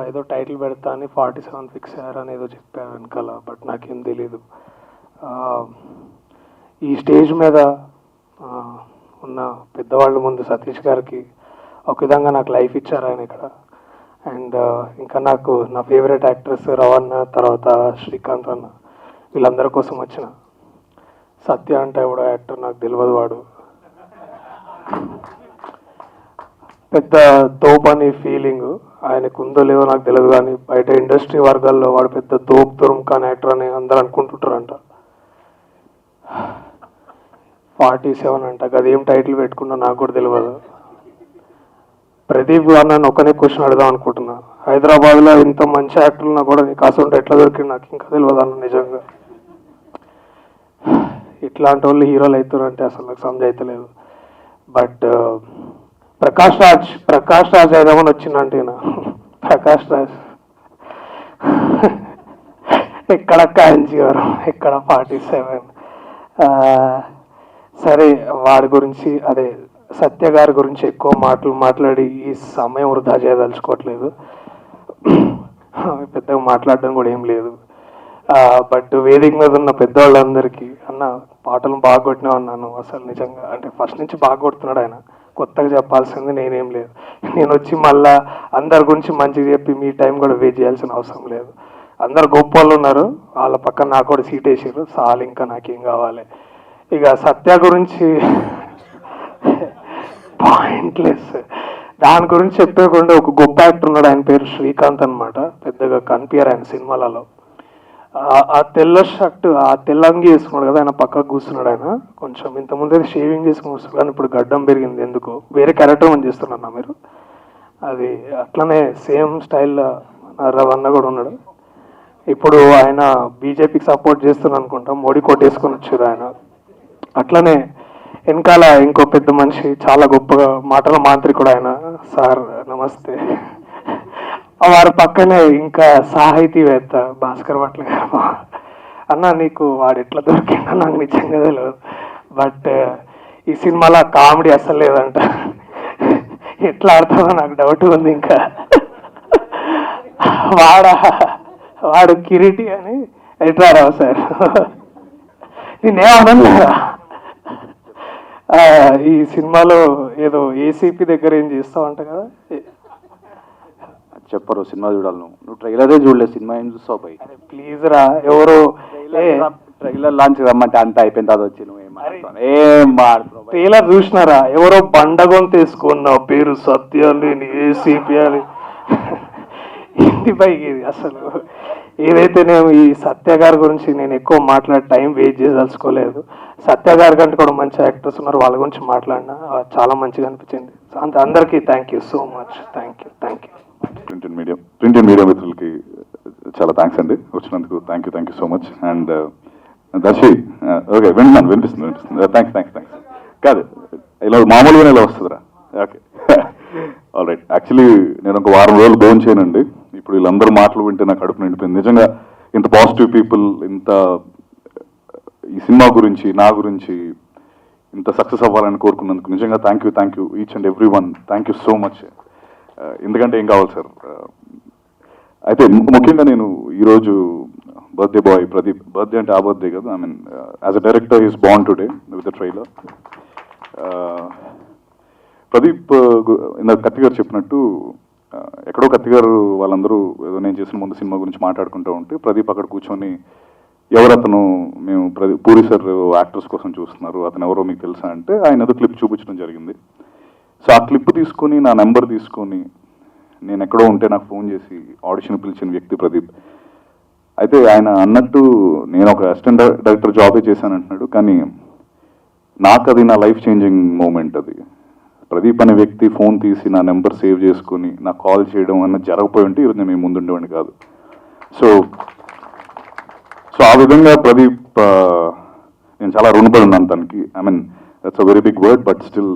ఏదో టైటిల్ పెడతా అని 47 ఫిక్స్ అయ్యారని ఏదో చెప్పారు వెనకాల, బట్ నాకేం తెలీదు. ఈ స్టేజ్ మీద ఉన్న పెద్దవాళ్ళ ముందు సతీష్ గారికి ఒక విధంగా నాకు లైఫ్ ఇచ్చారు ఆయన ఇక్కడ. అండ్ ఇంకా నాకు నా ఫేవరెట్ యాక్ట్రెస్ రవణ, తర్వాత శ్రీకాంత్ అన్న, వీళ్ళందరి కోసం వచ్చిన. సత్య అంటే ఎవడో యాక్టర్ నాకు తెలియదు, వాడు పెద్ద తోపు అని ఫీలింగ్ ఆయనకు ఉందో లేదో నాకు తెలియదు, కానీ బయట ఇండస్ట్రీ వర్గాల్లో వాడు పెద్ద తోపు తురుంఖాన్ యాక్టర్ అని అందరూ అనుకుంటుంటారంట. 47 అంట, అదేం టైటిల్ పెట్టుకున్నా నాకు కూడా తెలియదు. ప్రదీప్ అన్న ఒకనే క్వశ్చన్ అడదాం అనుకుంటున్నా, హైదరాబాద్లో ఇంత మంచి యాక్టర్లున్నా కూడా నీకు అసలు ఎట్లా దొరికింది నాకు ఇంకా తెలియదు అన్న. నిజంగా ఇట్లాంటి వాళ్ళు హీరోలు అవుతారంటే అసలు నాకు సమజైతలేదు. బట్ ప్రకాష్ రాజ్ ఏదేమని వచ్చిందంటే ప్రకాష్ రాజ్ ఎక్కడ కాంచీవరం, ఎక్కడ 47. సరే, వాడి గురించి అదే సత్య గారి గురించి ఎక్కువ మాట్లాడి ఈ సమయం వృధా చేయదలుచుకోవట్లేదు. పెద్దగా మాట్లాడడం కూడా ఏం లేదు. బట్ వేదిక మీద ఉన్న పెద్దవాళ్ళందరికీ అన్న పాటలు బాగా కొట్టినా అన్నాను. అసలు నిజంగా అంటే ఫస్ట్ నుంచి బాగా కొడుతున్నాడు ఆయన, కొత్తగా చెప్పాల్సింది నేనేం లేదు. నేను వచ్చి మళ్ళా అందరి గురించి మంచిగా చెప్పి మీ టైం కూడా వేస్ట్ చేయాల్సిన అవసరం లేదు. అందరు గొప్ప వాళ్ళు ఉన్నారు, వాళ్ళ పక్కన నాకు కూడా సీట్ వేసారు, చాలు ఇంకా నాకేం కావాలి. ఇక సత్య గురించి పాయింట్లెస్, దాని గురించి చెప్పకుండా ఒక గొప్ప యాక్టర్ ఉన్నాడు, ఆయన పేరు శ్రీకాంత్ అనమాట. పెద్దగా కనిపించారు ఆయన సినిమాలలో. ఆ తెల్ల షర్ట్, ఆ తెల్లంగి వేసుకున్నాడు కదా, ఆయన పక్కకు కూర్చున్నాడు. ఆయన కొంచెం ఇంతకుముందే షేవింగ్ చేసుకుని వస్తున్నాడు, కానీ ఇప్పుడు గడ్డం పెరిగింది ఎందుకో. వేరే క్యారెక్టర్ అని చేస్తున్నారన్నా మీరు, అది అట్లనే సేమ్ స్టైల్లో రవణ కూడా ఉన్నాడు. ఇప్పుడు ఆయన బీజేపీకి సపోర్ట్ చేస్తున్నారు అనుకుంటా, మోడీ కొట్టేసుకొని వచ్చారు ఆయన. అట్లనే వెనకాల ఇంకో పెద్ద మనిషి, చాలా గొప్పగా మాటల మాంత్రికుడు ఆయన, సార్ నమస్తే. వారి పక్కనే ఇంకా సాహితీవేత్త భాస్కర్ భట్ల గారు. అన్న నీకు వాడు ఎట్లా దొరికిందో నాకు నిజంగా తెలియదు, బట్ ఈ సినిమాలో కామెడీ అసలు లేదంట, ఎట్లా ఆడతామో నాకు డౌట్ ఉంది. ఇంకా వాడు కిరీటి అని ఎట్లా రావు సార్, నేనేమన్నా ఈ సినిమాలో ఏదో ఏసీపీ దగ్గర ఏం చేస్తావు అంట కదా, చెప్పరు. సినిమా చూడాలి, నువ్వు ట్రైలరే చూడలేదు, సినిమా ఏం చూస్తావు పై. ప్లీజ్ రా, ఎవరు ట్రైలర్ లాంచ్ రమ్మంటే అంత అయిపోయిన తర్వాత వచ్చి నువ్వు ఏం ట్రైలర్ చూసినారా? ఎవరో బండగొంత తీసుకున్నావు, పేరు సత్య అని, ఏసీపీ అని. ఏంటి పైకి ఇది అసలు? ఏదైతే నేను ఈ సత్య గారి గురించి నేను ఎక్కువ మాట్లాడే టైం వేస్ట్ చేయదలుచుకోలేదు. సత్య గారి కంటే కూడా మంచి యాక్టర్స్ ఉన్నారు, వాళ్ళ గురించి మాట్లాడినా చాలా మంచిగా అనిపించింది. అందరికీ thank you so much. Thank you. Print and media మిత్రులకి చాలా థ్యాంక్స్ అండి వచ్చినందుకు. Thank you so much. And Darshi okay, వినిపిస్తుంది. థ్యాంక్స్. కాదు, ఇలా మామూలుగానే ఇలా వస్తుందిరా. Okay, all right. యాక్చువల్లీ నేను ఒక వారం రోజులు భోజనం చేయనండి. ఇప్పుడు వీళ్ళందరూ మాటలు వింటే నాకు కడుపు నిండిపోయింది. నిజంగా ఇంత పాజిటివ్ పీపుల్, ఇంత ఈ సినిమా గురించి, నా గురించి ఇంత సక్సెస్ అవ్వాలని కోరుకున్నందుకు నిజంగా thank you each and every one. Thank you so much. ఎందుకంటే ఏం కావాలి సార్. అయితే ముఖ్యంగా నేను ఈరోజు బర్త్డే బాయ్ ప్రదీప్, బర్త్డే అంటే ఆ బర్త్డే కదా, I mean as a director is born today with the trailer. Pradeep ఇందాక కత్తి గారు చెప్పినట్టు, ఎక్కడో కత్తి గారు వాళ్ళందరూ ఏదో నేను చేసిన ముందు సినిమా గురించి మాట్లాడుకుంటూ ఉంటే ప్రదీప్ అక్కడ కూర్చొని, ఎవరతను, మేము పూరి సార్ యాక్టర్స్ కోసం చూస్తున్నారు, అతను ఎవరో మీకు తెలుసా అంటే ఆయన ఏదో క్లిప్ చూపించడం జరిగింది. సో ఆ క్లిప్ తీసుకొని, నా నెంబర్ తీసుకొని, నేను ఎక్కడో ఉంటే నాకు ఫోన్ చేసి ఆడిషన్ పిలిచిన వ్యక్తి ప్రదీప్. అయితే ఆయన అన్నట్టు నేను ఒక అసిస్టెంట్ డైరెక్టర్ జాబే చేశాను అంటున్నాడు, కానీ నాకు అది నా లైఫ్ చేంజింగ్ మూమెంట్. అది ప్రదీప్ అనే వ్యక్తి ఫోన్ తీసి నా నెంబర్ సేవ్ చేసుకొని నాకు కాల్ చేయడం అన్నది జరగపోయి ఉంటే ఈరోజు నేను మీ ముందుండేవాడిని కాదు. సో ఆ విధంగా ప్రదీప్ నేను చాలా రుణపడి ఉన్నాను తనకి. I mean that's a very big word, but still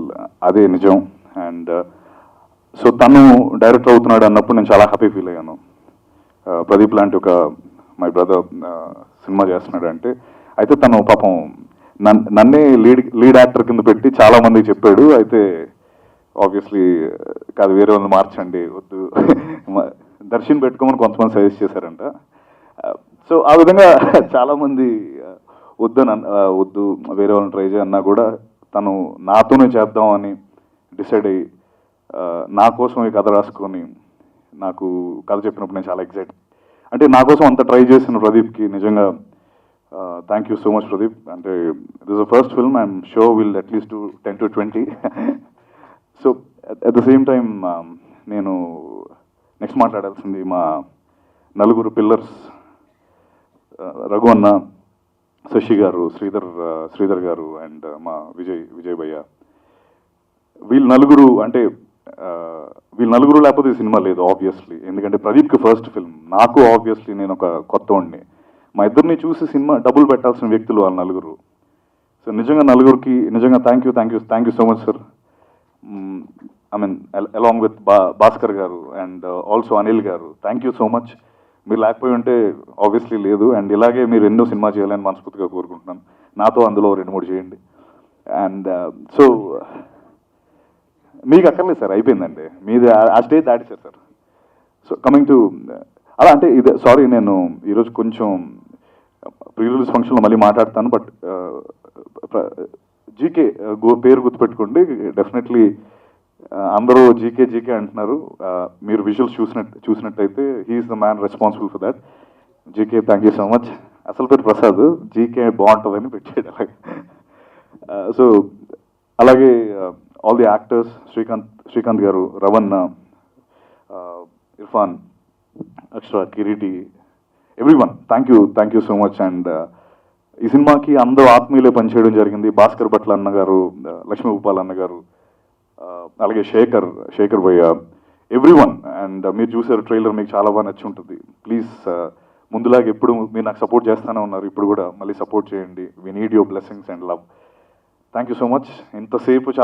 అదే నిజం. అండ్ సో తను డైరెక్టర్ అవుతున్నాడు అన్నప్పుడు నేను చాలా హ్యాపీ ఫీల్ అయ్యాను. ప్రదీప్ లాంటి ఒక మై బ్రదర్ సినిమా చేస్తున్నాడు అంటే. అయితే తను పాపం నన్నే లీడ్ యాక్టర్ కింద పెట్టి చాలా మందికి చెప్పాడు. అయితే ఆబ్వియస్లీ కాదు, వేరే వాళ్ళని మార్చండి వద్దు దర్శన్ పెట్టుకోమని కొంతమంది సజెస్ట్ చేశారంట. సో ఆ విధంగా చాలామంది వద్దు వేరే వాళ్ళని ట్రై చేయన్నా కూడా తను నాతోనే చేద్దామని డిసైడ్ అయ్యి నా కోసం ఈ కథ రాసుకొని నాకు కథ చెప్పినప్పుడు నేను చాలా ఎక్సైట్. అంటే నా కోసం అంత ట్రై చేసిన ప్రదీప్కి నిజంగా thank you so much Pradeep. అంటే this the first film, I'm show will at least 10 to 20. So at the same time నేను నెక్స్ట్ మాట్లాడాల్సింది మా నలుగురు పిల్లర్స్, రఘు అన్న, శశి గారు, శ్రీధర్ గారు అండ్ మా విజయ్ భయ్య. వీళ్ళు నలుగురు లేకపోతే ఈ సినిమా లేదు ఆబ్వియస్లీ. ఎందుకంటే ప్రదీప్కి ఫస్ట్ ఫిల్మ్, నాకు ఆబ్వియస్లీ నేను ఒక కొత్త వాడిని. మా ఇద్దరిని చూసి సినిమా డబ్బులు పెట్టాల్సిన వ్యక్తులు వాళ్ళ నలుగురు. సో నిజంగా నలుగురికి నిజంగా thank you so much sir. I mean along with Bhaskar గారు అండ్ ఆల్సో అనిల్ గారు, థ్యాంక్ యూ సో మచ్. మీరు లేకపోయి ఉంటే ఆబ్వియస్లీ లేదు. అండ్ ఇలాగే మీరు ఎన్నో సినిమా చేయాలని మనస్ఫూర్తిగా కోరుకుంటున్నాను. నాతో అందులో 2-3 చేయండి. అండ్ సో మీకు అక్కర్లేదు సార్, అయిపోయిందండి మీది, ఆ స్టేజ్ దాటిసారు సార్. సో కమింగ్ టు అలా అంటే ఇది సారీ, నేను ఈరోజు కొంచెం ప్రీ రిలీజ్ ఫంక్షన్లో మళ్ళీ మాట్లాడతాను. బట్ జీకే పేరు గుర్తుపెట్టుకోండి. డెఫినెట్లీ అందరూ జీకే అంటున్నారు. మీరు విజువల్స్ చూసినట్టయితే he's the man responsible for that. GK thank you so much. అసలు పేరు ప్రసాద్, జీకే బాగుంటుందని పెట్టాడు అలాగే. సో అలాగే all the actors, Srikanth garu, Ravana, Irfan, Akshara, Kireeti, everyone thank you so much. And ఈ సినిమాకి అందరూ ఆత్మీయులే పనిచేయడం జరిగింది. భాస్కర్ భట్ల అన్నగారు, లక్ష్మీ భూపాల్ అన్నగారు, అలాగే శేఖర్ భయ్య, ఎవ్రీవన్. అండ్ మీరు చూసారు ట్రైలర్, మీకు చాలా బాగా నచ్చి ఉంటుంది. ప్లీజ్ ముందులాగా ఎప్పుడు మీరు నాకు సపోర్ట్ చేస్తూనే ఉన్నారు, ఇప్పుడు కూడా మళ్ళీ సపోర్ట్ చేయండి. We need your blessings and love. Thank you so much. ఇంతసేపు చాలా